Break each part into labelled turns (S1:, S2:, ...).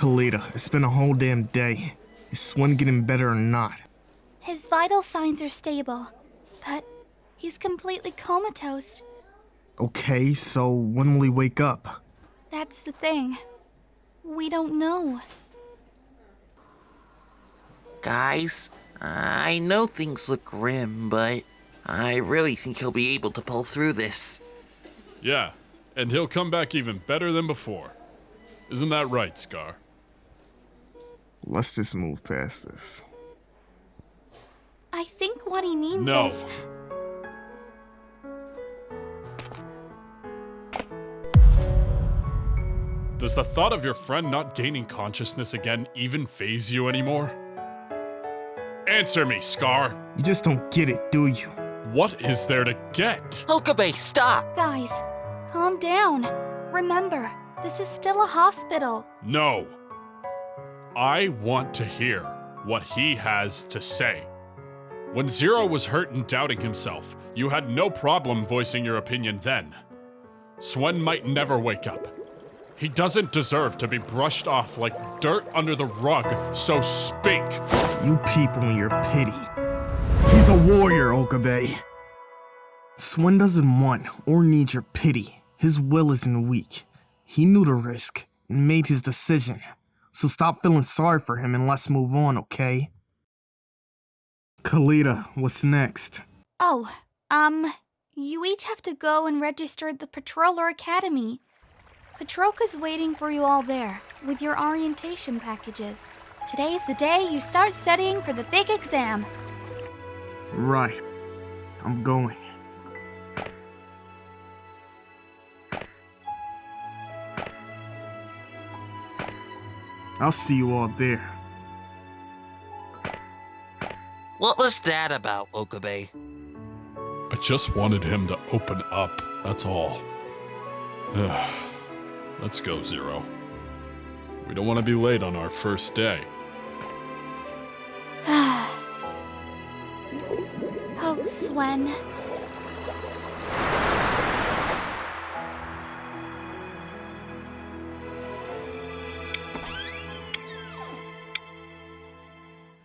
S1: Kalita, it's been a whole damn day. Is Swen getting better or not?
S2: His vital signs are stable, but he's completely comatose.
S1: Okay, so when will he wake up?
S2: That's the thing. We don't know.
S3: Guys, I know things look grim, but I really think he'll be able to pull through this.
S4: Yeah, and he'll come back even better than before. Isn't that right, Scar?
S1: Let's just move past this.
S2: I think what he means
S4: No.
S2: is...
S4: Does the thought of your friend not gaining consciousness again even faze you anymore? Answer me, Scar!
S1: You just don't get it, do you?
S4: What is there to get?
S3: Okabe, stop!
S2: Guys, calm down. Remember, this is still a hospital.
S4: No. I want to hear what he has to say. When Zero was hurt and doubting himself, you had no problem voicing your opinion then. Swen might never wake up. He doesn't deserve to be brushed off like dirt under the rug, so speak!
S1: You people and your pity. He's a warrior, Okabe. Swen doesn't want or need your pity. His will isn't weak. He knew the risk and made his decision. So stop feeling sorry for him and let's move on, okay? Kalita, what's next?
S2: Oh, you each have to go and register at the Patroller Academy. Patroka's waiting for you all there, with your orientation packages. Today's the day you start studying for the big exam.
S1: Right. I'm going. I'll see you all there.
S3: What was that about, Okabe?
S4: I just wanted him to open up, that's all. Let's go, Zero. We don't want to be late on our first day.
S2: Oh, Swen.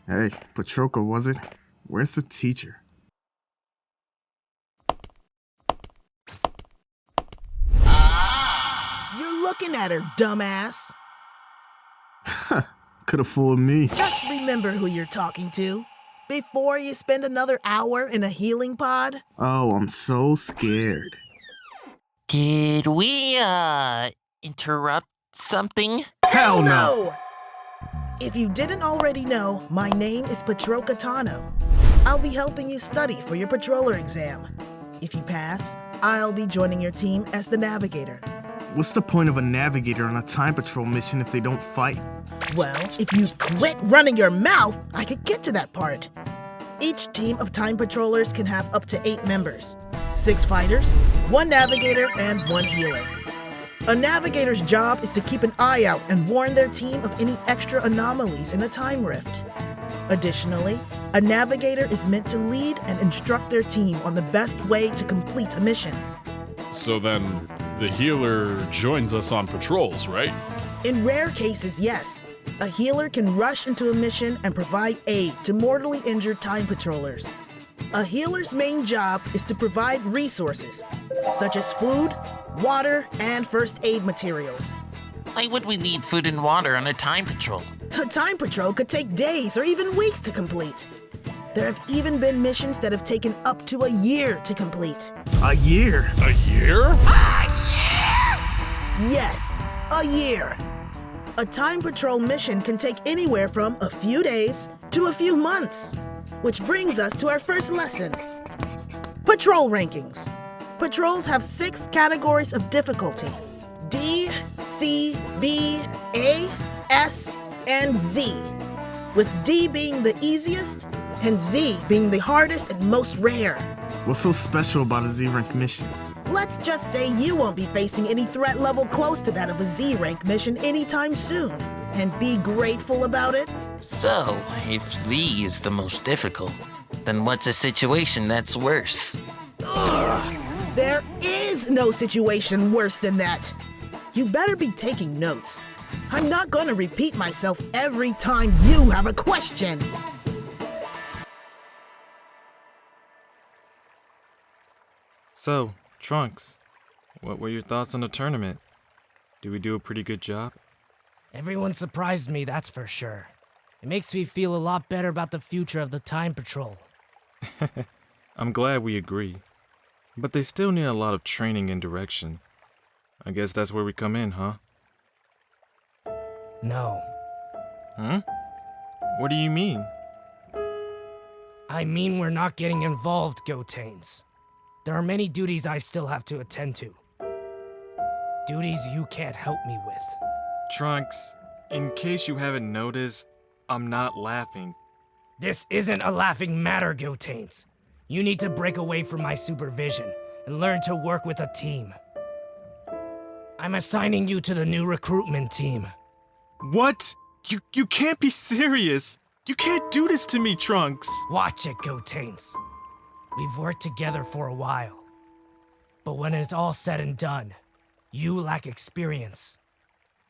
S1: Hey, Patroka, was it? Where's the teacher?
S5: You're looking at her, dumbass.
S1: Could have fooled me.
S5: Just remember who you're talking to before you spend another hour in a healing pod.
S1: Oh, I'm so scared.
S3: Did we, interrupt something?
S1: Hell no!
S5: If you didn't already know, my name is Patroka Tano. I'll be helping you study for your patroller exam. If you pass, I'll be joining your team as the navigator.
S1: What's the point of a navigator on a time patrol mission if they don't fight?
S5: Well, if you'd quit running your mouth, I could get to that part. Each team of time patrollers can have up to 8 members. 6 fighters, 1 navigator, and 1 healer. A navigator's job is to keep an eye out and warn their team of any extra anomalies in a time rift. Additionally, a navigator is meant to lead and instruct their team on the best way to complete a mission.
S4: So then, the healer joins us on patrols, right?
S5: In rare cases, yes. A healer can rush into a mission and provide aid to mortally injured time patrollers. A healer's main job is to provide resources, such as food, water, and first aid materials.
S3: Why would we need food and water on a time patrol?
S5: A time patrol could take days or even weeks to complete. There have even been missions that have taken up to a year to complete.
S1: A year?
S4: A year?
S5: Yes, a year. A time patrol mission can take anywhere from a few days to a few months. Which brings us to our first lesson. Patrol rankings. Patrols have 6 categories of difficulty. D, C, B, A, S, and Z. With D being the easiest and Z being the hardest and most rare.
S1: What's so special about a Z-rank mission?
S5: Let's just say you won't be facing any threat level close to that of a Z-rank mission anytime soon. And be grateful about it.
S3: So, if Z is the most difficult, then what's a situation that's worse?
S5: Ugh, there is no situation worse than that. You better be taking notes. I'm not gonna repeat myself every time you have a question.
S6: So, Trunks, what were your thoughts on the tournament? Did we do a pretty good job?
S7: Everyone surprised me, that's for sure. It makes me feel a lot better about the future of the Time Patrol.
S6: I'm glad we agree. But they still need a lot of training and direction. I guess that's where we come in, huh?
S7: No.
S6: Huh? What do you mean?
S7: I mean we're not getting involved, Gotanes. There are many duties I still have to attend to. Duties you can't help me with.
S6: Trunks, in case you haven't noticed, I'm not laughing.
S7: This isn't a laughing matter, Gotanes. You need to break away from my supervision and learn to work with a team. I'm assigning you to the new recruitment team.
S6: What? You can't be serious. You can't do this to me, Trunks.
S7: Watch it, Gotanes. We've worked together for a while. But when it's all said and done, you lack experience.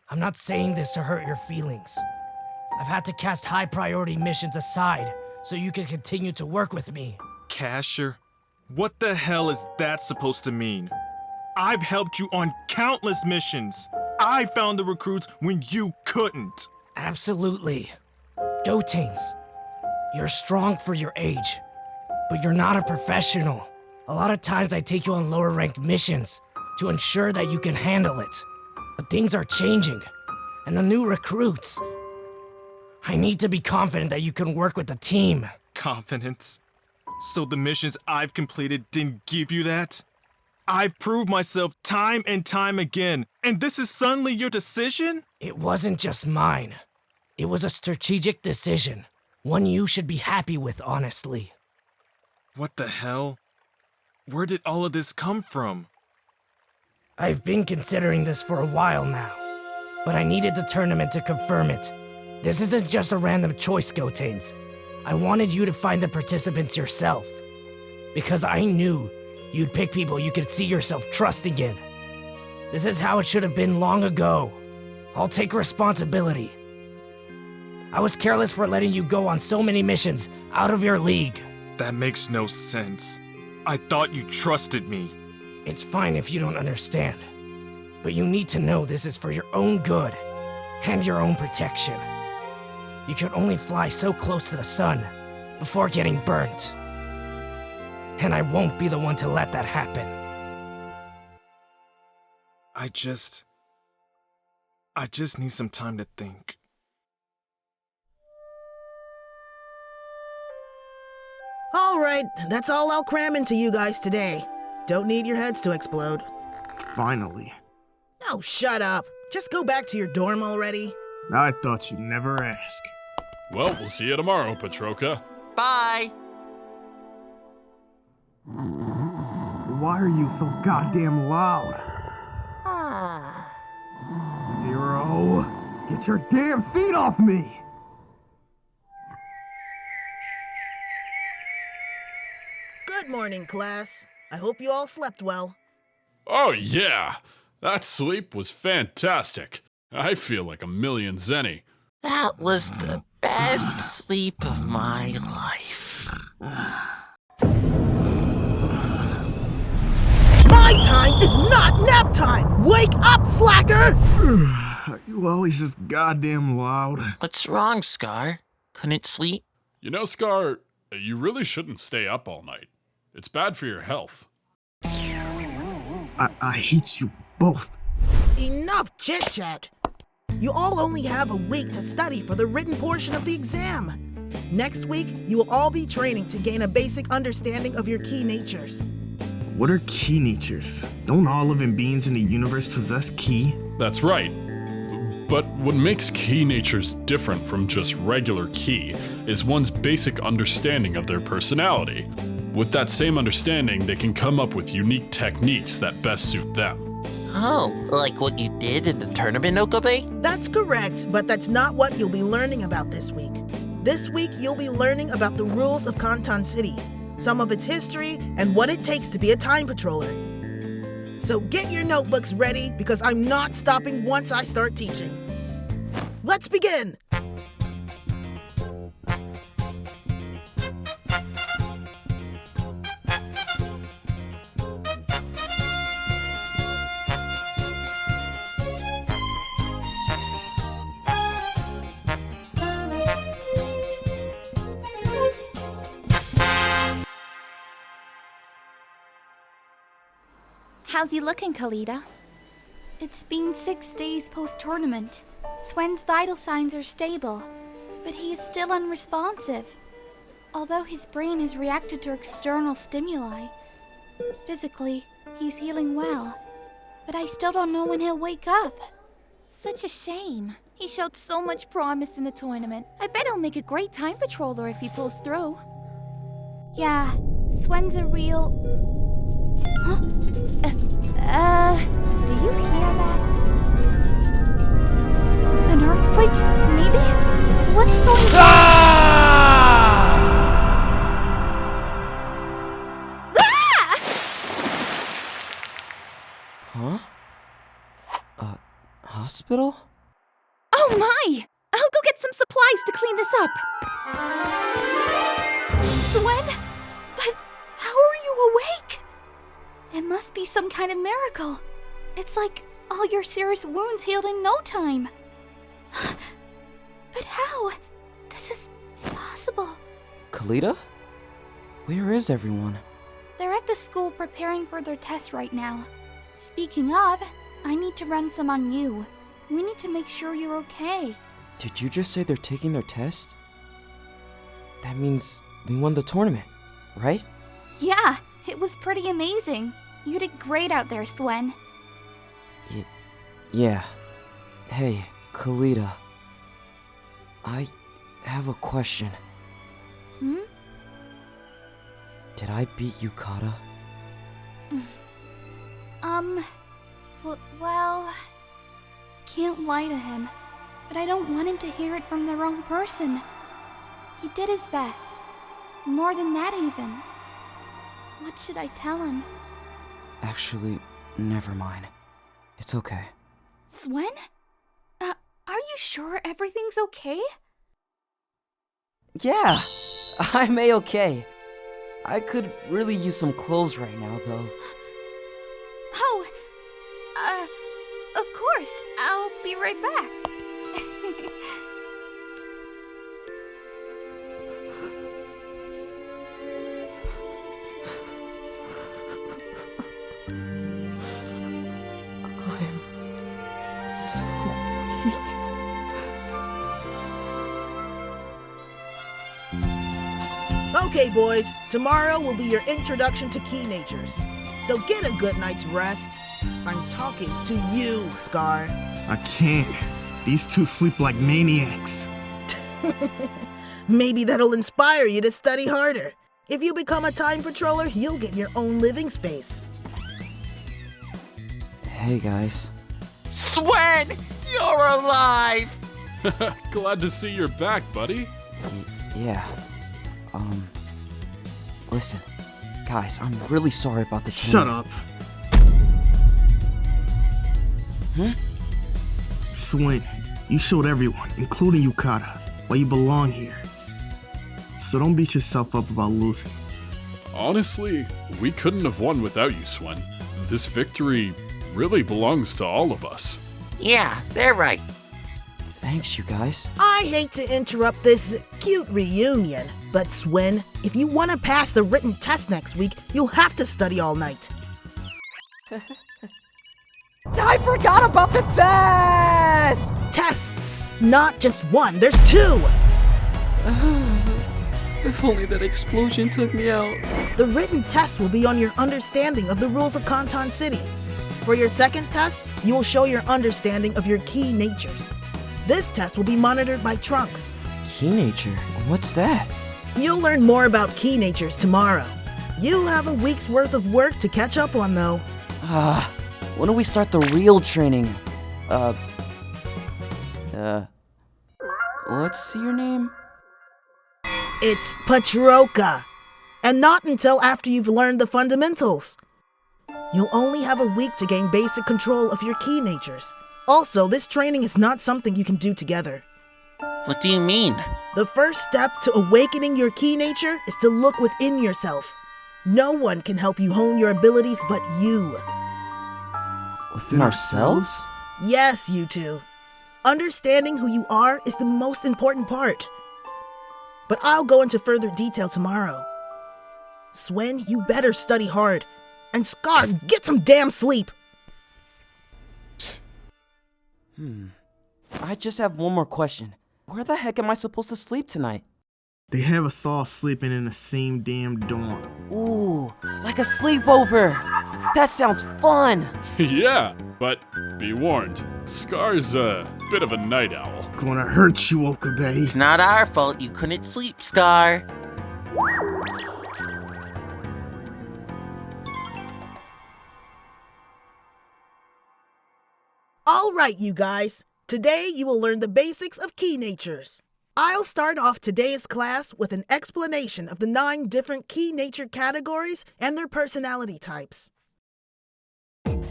S7: I'm not saying this to hurt your feelings. I've had to cast high priority missions aside so you can continue to work with me.
S6: Casher, what the hell is that supposed to mean? I've helped you on countless missions. I found the recruits when you couldn't.
S7: Absolutely. Gotanes, you're strong for your age, but you're not a professional. A lot of times I take you on lower ranked missions to ensure that you can handle it. But things are changing, and the new recruits. I need to be confident that you can work with the team.
S6: Confidence? So the missions I've completed didn't give you that? I've proved myself time and time again, and this is suddenly your decision?
S7: It wasn't just mine. It was a strategic decision. One you should be happy with, honestly.
S6: What the hell? Where did all of this come from?
S7: I've been considering this for a while now, but I needed the tournament to confirm it. This isn't just a random choice, Gotanes. I wanted you to find the participants yourself, because I knew you'd pick people you could see yourself trusting in. This is how it should have been long ago. I'll take responsibility. I was careless for letting you go on so many missions out of your league.
S6: That makes no sense. I thought you trusted me.
S7: It's fine if you don't understand, but you need to know this is for your own good and your own protection. You can only fly so close to the sun before getting burnt. And I won't be the one to let that happen.
S6: I just need some time to think.
S5: All right, that's all I'll cram into you guys today. Don't need your heads to explode.
S1: Finally.
S5: Oh, shut up. Just go back to your dorm already.
S1: I thought you'd never ask.
S4: Well, we'll see you tomorrow, Patroka.
S3: Bye!
S1: Why are you so goddamn loud? Zero, get your damn feet off me!
S5: Good morning, class. I hope you all slept well.
S4: Oh, yeah. That sleep was fantastic. I feel like a million zenny.
S3: That was the best sleep of my life.
S5: My time is not nap time! Wake up, slacker!
S1: You always just goddamn loud.
S3: What's wrong, Scar? Couldn't sleep?
S4: You know, Scar, you really shouldn't stay up all night. It's bad for your health.
S1: I hate you both.
S5: Enough chit-chat. You all only have a week to study for the written portion of the exam. Next week, you will all be training to gain a basic understanding of your key natures.
S1: What are key natures? Don't all living beings in the universe possess ki?
S4: That's right. But what makes ki natures different from just regular ki is one's basic understanding of their personality. With that same understanding, they can come up with unique techniques that best suit them.
S3: Oh, like what you did in the tournament, Okabe?
S5: That's correct, but that's not what you'll be learning about this week. This week, you'll be learning about the rules of Kanton City, some of its history, and what it takes to be a time patroller. So get your notebooks ready, because I'm not stopping once I start teaching. Let's begin!
S2: How's he looking, Kalita? It's been 6 days post-tournament. Swen's vital signs are stable, but he is still unresponsive. Although his brain has reacted to external stimuli, physically, he's healing well. But I still don't know when he'll wake up.
S8: Such a shame. He showed so much promise in the tournament. I bet he'll make a great time patroller if he pulls through.
S2: Yeah, Swen's a real... Huh? Do you hear that? An earthquake, maybe? What's going on?
S9: Huh? Hospital?
S8: Oh my! I'll go get some supplies to clean this up.
S2: Swen? But how are you awake? It must be some kind of miracle. It's like all your serious wounds healed in no time. But how? This is impossible.
S9: Kalita? Where is everyone?
S2: They're at the school preparing for their tests right now. Speaking of, I need to run some on you. We need to make sure you're okay.
S9: Did you just say they're taking their test? That means we won the tournament, right?
S2: Yeah, it was pretty amazing. You did great out there, Swen.
S9: Yeah. Hey, Kalita. I have a question.
S2: Hmm?
S9: Did I beat Yukata?
S2: Well... Can't lie to him, but I don't want him to hear it from the wrong person. He did his best. More than that, even. What should I tell him?
S9: Actually, never mind. It's okay.
S2: Swen? Are you sure everything's okay?
S9: Yeah, I'm A-okay. I could really use some clothes right now, though.
S2: Oh, of course. I'll be right back.
S9: I'm so weak.
S5: Okay, boys, tomorrow will be your introduction to key natures. So get a good night's rest. I'm talking to you, Scar.
S1: I can't. These two sleep like maniacs.
S5: Maybe that'll inspire you to study harder. If you become a time patroller, you'll get your own living space.
S9: Hey, guys.
S3: Swen! You're alive!
S4: Glad to see you're back, buddy.
S9: Yeah. Listen. Guys, I'm really sorry about the
S1: Shut
S9: tournament.
S1: up.
S9: Huh?
S1: Swen, you showed everyone, including Yukata, why you belong here. So don't beat yourself up about losing.
S4: Honestly, we couldn't have won without you, Swen. This victory really belongs to all of us.
S3: Yeah, they're right.
S9: Thanks, you guys.
S5: I hate to interrupt this cute reunion, but Swen, if you want to pass the written test next week, you'll have to study all night.
S9: I forgot about the test!
S5: Tests! Not just one, there's two!
S9: If only that explosion took me out.
S5: The written test will be on your understanding of the rules of Kanton City. For your second test, you will show your understanding of your key natures. This test will be monitored by Trunks.
S9: Key nature? What's that?
S5: You'll learn more about key natures tomorrow. You have a week's worth of work to catch up on, though.
S9: When do we start the real training? What's your name?
S5: It's Patroka. And not until after you've learned the fundamentals. You'll only have a week to gain basic control of your key natures. Also, this training is not something you can do together.
S3: What do you mean?
S5: The first step to awakening your ki nature is to look within yourself. No one can help you hone your abilities but you.
S9: Within ourselves?
S5: Yes, you two. Understanding who you are is the most important part. But I'll go into further detail tomorrow. Swen, you better study hard. And Scar, get some damn sleep!
S9: I just have one more question. Where the heck am I supposed to sleep tonight?
S1: They have us all sleeping in the same damn dorm.
S9: Ooh, like a sleepover. That sounds fun.
S4: Yeah, but be warned, Scar's a bit of a night owl.
S1: Gonna hurt you, Okabe.
S3: It's not our fault you couldn't sleep, Scar.
S5: All right, you guys. Today you will learn the basics of ki natures. I'll start off today's class with an explanation of the 9 different ki nature categories and their personality types.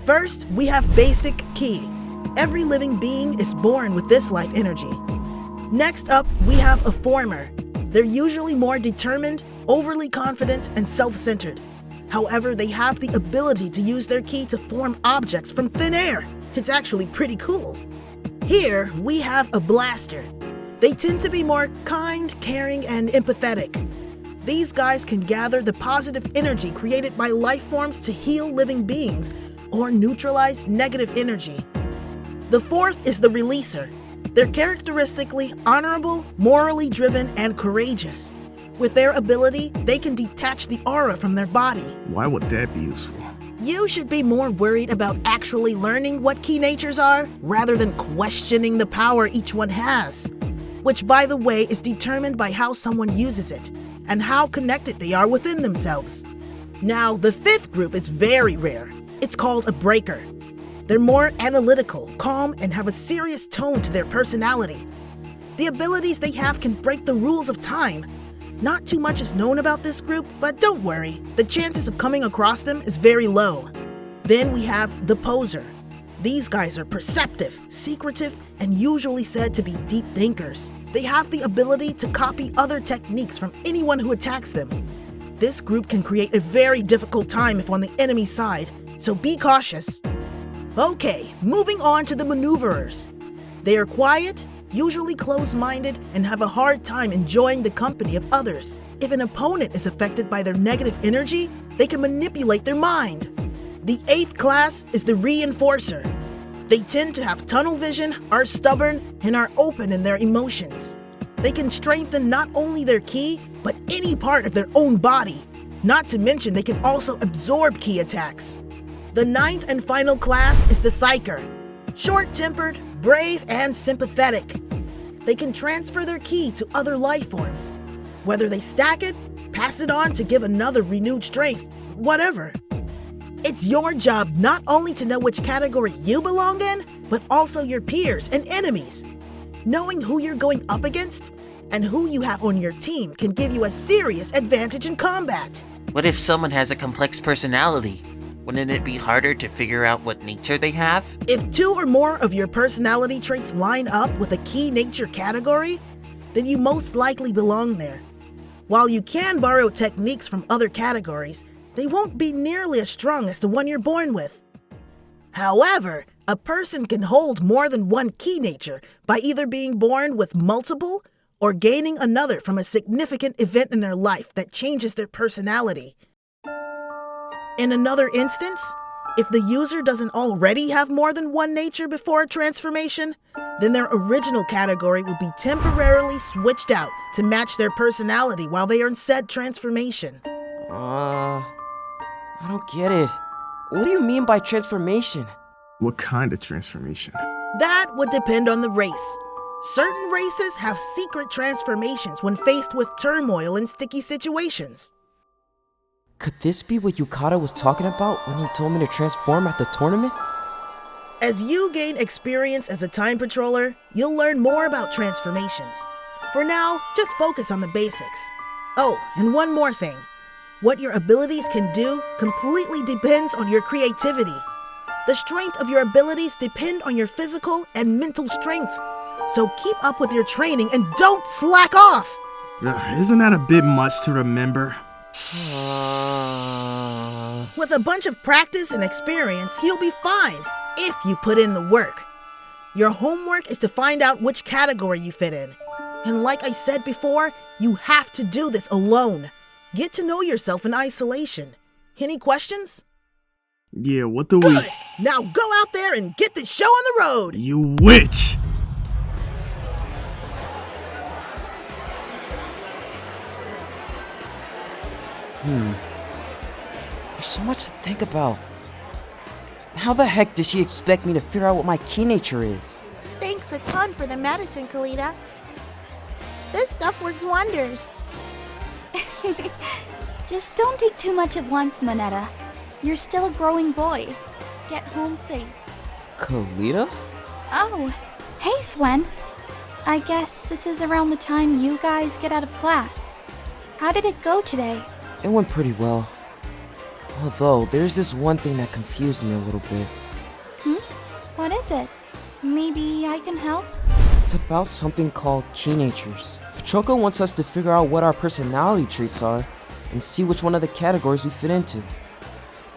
S5: First, we have basic ki. Every living being is born with this life energy. Next up, we have a former. They're usually more determined, overly confident, and self-centered. However, they have the ability to use their ki to form objects from thin air. It's actually pretty cool. Here, we have a blaster. They tend to be more kind, caring, and empathetic. These guys can gather the positive energy created by life forms to heal living beings or neutralize negative energy. The fourth is the releaser. They're characteristically honorable, morally driven, and courageous. With their ability, they can detach the aura from their body.
S1: Why would that be useful?
S5: You should be more worried about actually learning what ki natures are rather than questioning the power each one has. Which, by the way, is determined by how someone uses it and how connected they are within themselves. Now, the fifth group is very rare. It's called a breaker. They're more analytical, calm, and have a serious tone to their personality. The abilities they have can break the rules of time. Not too much is known about this group, but don't worry, the chances of coming across them is very low. Then we have the poser. These guys are perceptive, secretive, and usually said to be deep thinkers. They have the ability to copy other techniques from anyone who attacks them. This group can create a very difficult time if on the enemy side, so be cautious. Okay, moving on to the maneuverers. They are quiet, usually close-minded, and have a hard time enjoying the company of others. If an opponent is affected by their negative energy, they can manipulate their mind. The 8th class is the reinforcer. They tend to have tunnel vision, are stubborn, and are open in their emotions. They can strengthen not only their ki, but any part of their own body. Not to mention they can also absorb ki attacks. The 9th and final class is the psyker. Short-tempered, brave, and sympathetic. They can transfer their ki to other life forms. Whether they stack it, pass it on to give another renewed strength, whatever. It's your job not only to know which category you belong in, but also your peers and enemies. Knowing who you're going up against and who you have on your team can give you a serious advantage in combat.
S3: What if someone has a complex personality? Wouldn't it be harder to figure out what nature they have?
S5: If 2 or more of your personality traits line up with a ki nature category, then you most likely belong there. While you can borrow techniques from other categories, they won't be nearly as strong as the one you're born with. However, a person can hold more than one ki nature by either being born with multiple or gaining another from a significant event in their life that changes their personality. In another instance, if the user doesn't already have more than one nature before a transformation, then their original category will be temporarily switched out to match their personality while they are in said transformation.
S9: I don't get it. What do you mean by transformation?
S1: What kind of transformation?
S5: That would depend on the race. Certain races have secret transformations when faced with turmoil and sticky situations.
S9: Could this be what Yukata was talking about when he told me to transform at the tournament?
S5: As you gain experience as a time patroller, you'll learn more about transformations. For now, just focus on the basics. Oh, and one more thing. What your abilities can do completely depends on your creativity. The strength of your abilities depend on your physical and mental strength. So keep up with your training and don't slack off!
S1: Isn't that a bit much to remember?
S5: With a bunch of practice and experience, you'll be fine, if you put in the work. Your homework is to find out which category you fit in. And like I said before, you have to do this alone. Get to know yourself in isolation. Any questions?
S1: Yeah, what do we...
S5: Good! Now go out there and get the show on the road!
S1: You witch!
S9: There's so much to think about. How the heck does she expect me to figure out what my key nature is?
S10: Thanks a ton for the medicine, Kalita. This stuff works wonders.
S2: Just don't take too much at once, Monetta. You're still a growing boy. Get home safe.
S9: Kalita?
S2: Oh, hey, Swen. I guess this is around the time you guys get out of class. How did it go today?
S9: It went pretty well. Although, there's this one thing that confused me a little bit.
S2: What is it? Maybe I can help?
S9: It's about something called key natures. Patroka wants us to figure out what our personality traits are and see which one of the categories we fit into.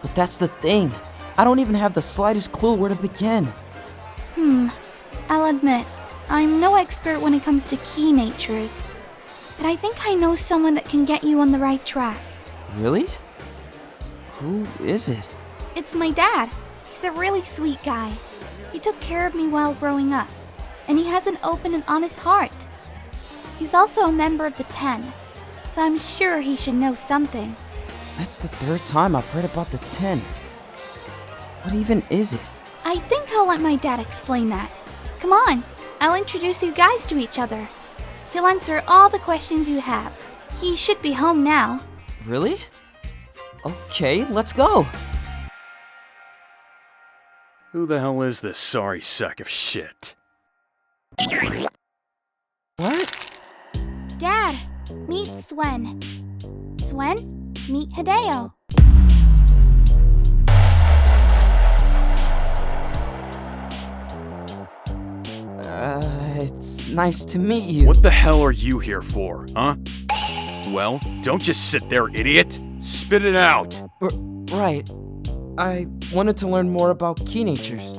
S9: But that's the thing. I don't even have the slightest clue where to begin.
S2: I'll admit, I'm no expert when it comes to key natures. But I think I know someone that can get you on the right track.
S9: Really? Who is it?
S2: It's my dad. He's a really sweet guy. He took care of me while growing up, and he has an open and honest heart. He's also a member of the 10, so I'm sure he should know something.
S9: That's the third time I've heard about the 10. What even is it?
S2: I think I'll let my dad explain that. Come on, I'll introduce you guys to each other. He'll answer all the questions you have. He should be home now.
S9: Really? Okay, let's go.
S11: Who the hell is this sorry sack of shit?
S9: What?
S2: Dad, meet Swen. Swen, meet Hideo.
S9: It's nice to meet you.
S11: What the hell are you here for, huh? Well, don't just sit there, idiot. Spit it out.
S9: Right. I wanted to learn more about key natures.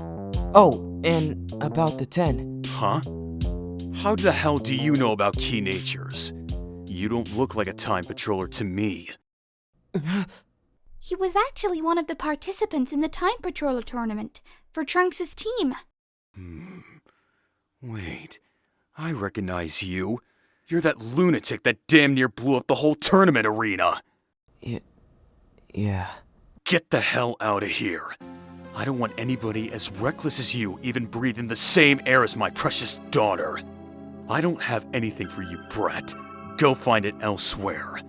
S9: Oh, and about the 10.
S11: Huh? How the hell do you know about key natures? You don't look like a time patroller to me.
S2: He was actually one of the participants in the Time Patroller tournament for Trunks' team.
S11: Wait, I recognize you. You're that lunatic that damn near blew up the whole tournament arena.
S9: Yeah.
S11: Get the hell out of here. I don't want anybody as reckless as you even breathing the same air as my precious daughter. I don't have anything for you, brat. Go find it elsewhere.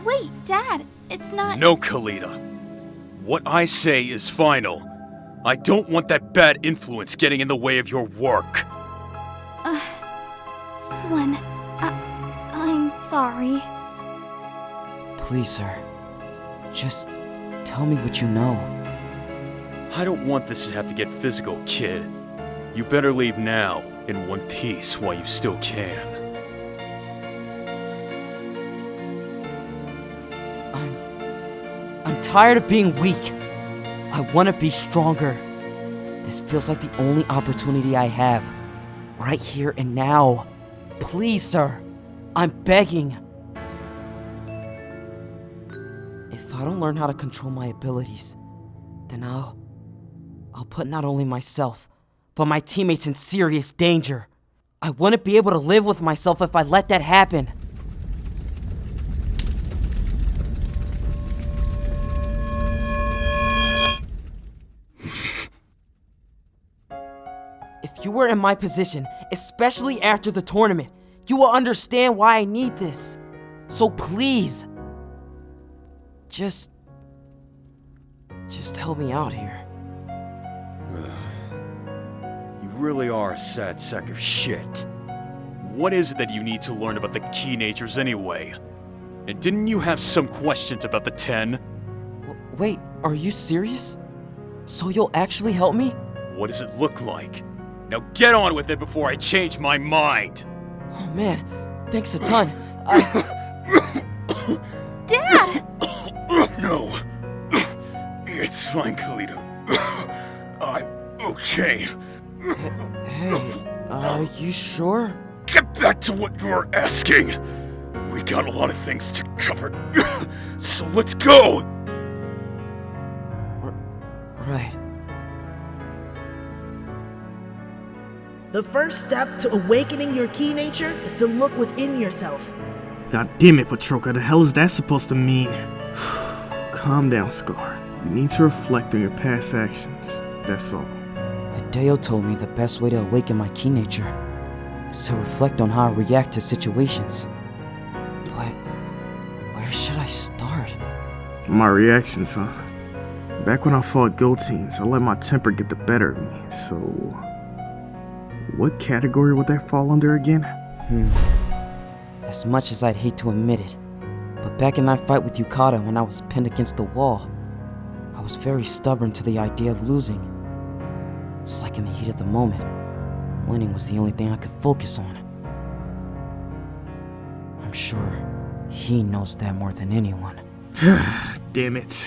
S2: Wait, Dad, it's not...
S11: No, Kalita. What I say is final. I don't want that bad influence getting in the way of your work.
S2: Swen, I'm sorry.
S9: Please, sir. Just tell me what you know.
S11: I don't want this to have to get physical, kid. You better leave now, in one piece, while you still can.
S9: I'm tired of being weak. I want to be stronger. This feels like the only opportunity I have. Right here and now. Please, sir. I'm begging. If I don't learn how to control my abilities, then I'll put not only myself, but my teammates in serious danger. I wouldn't be able to live with myself if I let that happen. If you were in my position, especially after the tournament, you will understand why I need this. So please, just help me out here.
S11: You really are a sad sack of shit. What is it that you need to learn about the key natures anyway? And didn't you have some questions about the 10?
S9: Wait, Are you serious? So you'll actually help me?
S11: What does it look like? Now get on with it before I change my mind!
S9: Oh man, thanks a ton.
S8: Dad!
S11: No. It's fine, Kalita. I'm okay.
S9: Hey, are you sure?
S11: Get back to what you were asking! We got a lot of things to cover, so let's go!
S9: Right.
S5: The first step to awakening your key nature is to look within yourself.
S1: God damn it, Patroka, the hell is that supposed to mean? Calm down, Scar. You need to reflect on your past actions. That's all.
S9: Hideo told me the best way to awaken my key nature is to reflect on how I react to situations. But where should I start?
S1: My reactions, huh? Back when I fought Goteens, I let my temper get the better of me, so... what category would that fall under again?
S9: As much as I'd hate to admit it, but back in that fight with Yukata when I was pinned against the wall, I was very stubborn to the idea of losing. It's like in the heat of the moment, winning was the only thing I could focus on. I'm sure he knows that more than anyone.
S1: Damn it.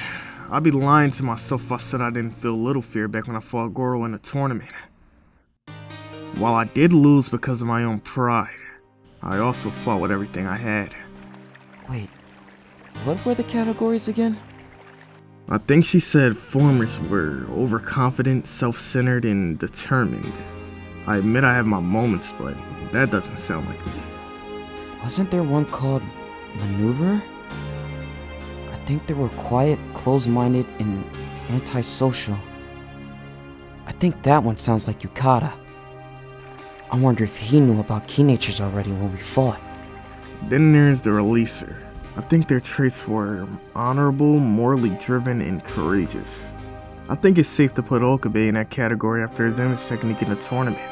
S1: I'd be lying to myself if I said I didn't feel little fear back when I fought Goro in a tournament. While I did lose because of my own pride, I also fought with everything I had.
S9: Wait, what were the categories again?
S1: I think she said formers were overconfident, self-centered, and determined. I admit I have my moments, but that doesn't sound like me.
S9: Wasn't there one called Maneuver? I think they were quiet, closed-minded, and antisocial. I think that one sounds like Yukata. I wonder if he knew about key natures already when we fought.
S1: Then there's the releaser. I think their traits were honorable, morally driven, and courageous. I think it's safe to put Okabe in that category after his image technique in the tournament.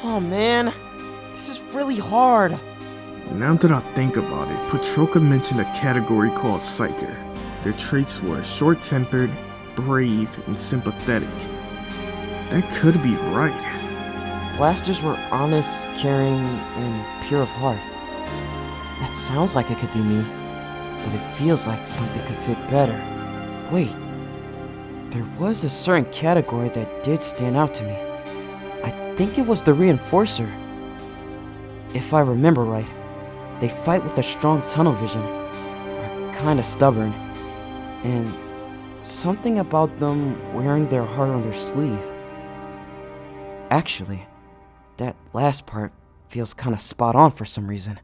S9: Oh man, this is really hard.
S1: Now that I think about it, Patroka mentioned a category called Psyker. Their traits were short-tempered, brave, and sympathetic. That could be right.
S9: Blasters were honest, caring, and pure of heart. That sounds like it could be me, but it feels like something could fit better. Wait, there was a certain category that did stand out to me. I think it was the Reinforcer. If I remember right, they fight with a strong tunnel vision, are kinda stubborn, and something about them wearing their heart on their sleeve. Actually, that last part feels kinda spot on for some reason.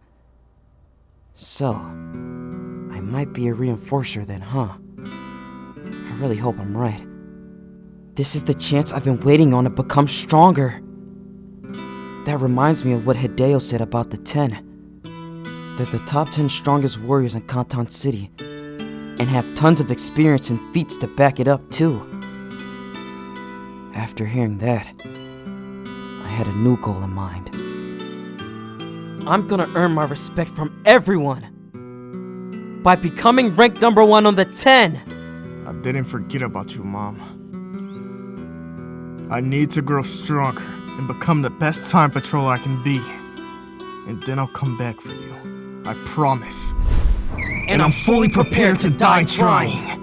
S9: So, I might be a Reinforcer then, huh? I really hope I'm right. This is the chance I've been waiting on to become stronger. That reminds me of what Hideo said about the 10. They're the top 10 strongest warriors in Kanton City, and have tons of experience and feats to back it up too. After hearing that, I had a new goal in mind. I'm gonna earn my respect from everyone by becoming ranked number 1 on the 10.
S1: I didn't forget about you, Mom. I need to grow stronger and become the best time patrol I can be. And then I'll come back for you. I promise. And I'm fully prepared to die trying.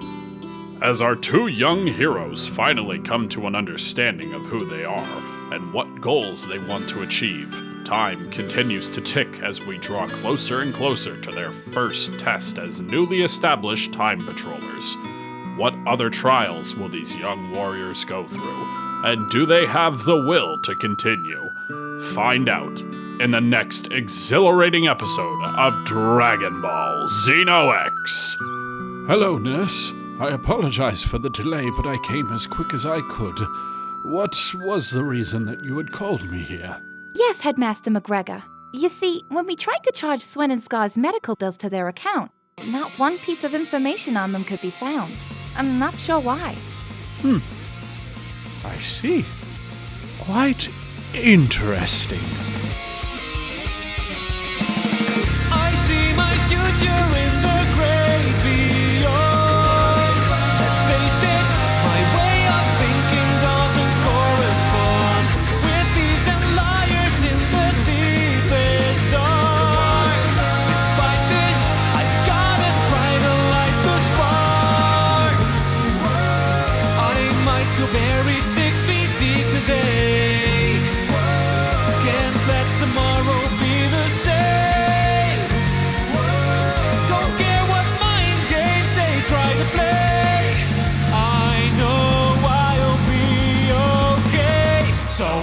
S4: As our two young heroes finally come to an understanding of who they are and what goals they want to achieve, time continues to tick as we draw closer and closer to their first test as newly established time patrollers. What other trials will these young warriors go through, and do they have the will to continue? Find out in the next exhilarating episode of Dragon Ball Xeno-X.
S12: Hello, nurse. I apologize for the delay, but I came as quick as I could. What was the reason that you had called me here?
S8: Yes, Headmaster McGregor. You see, when we tried to charge Swen and Scar's medical bills to their account, not one piece of information on them could be found. I'm not sure why.
S12: I see. Quite interesting.
S13: I see my future in the great beyond.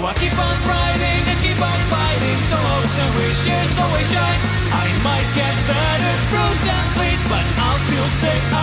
S13: I keep on writing and keep on fighting, so hopes and wishes always shine. I might get better, bruise and bleed, but I'll still say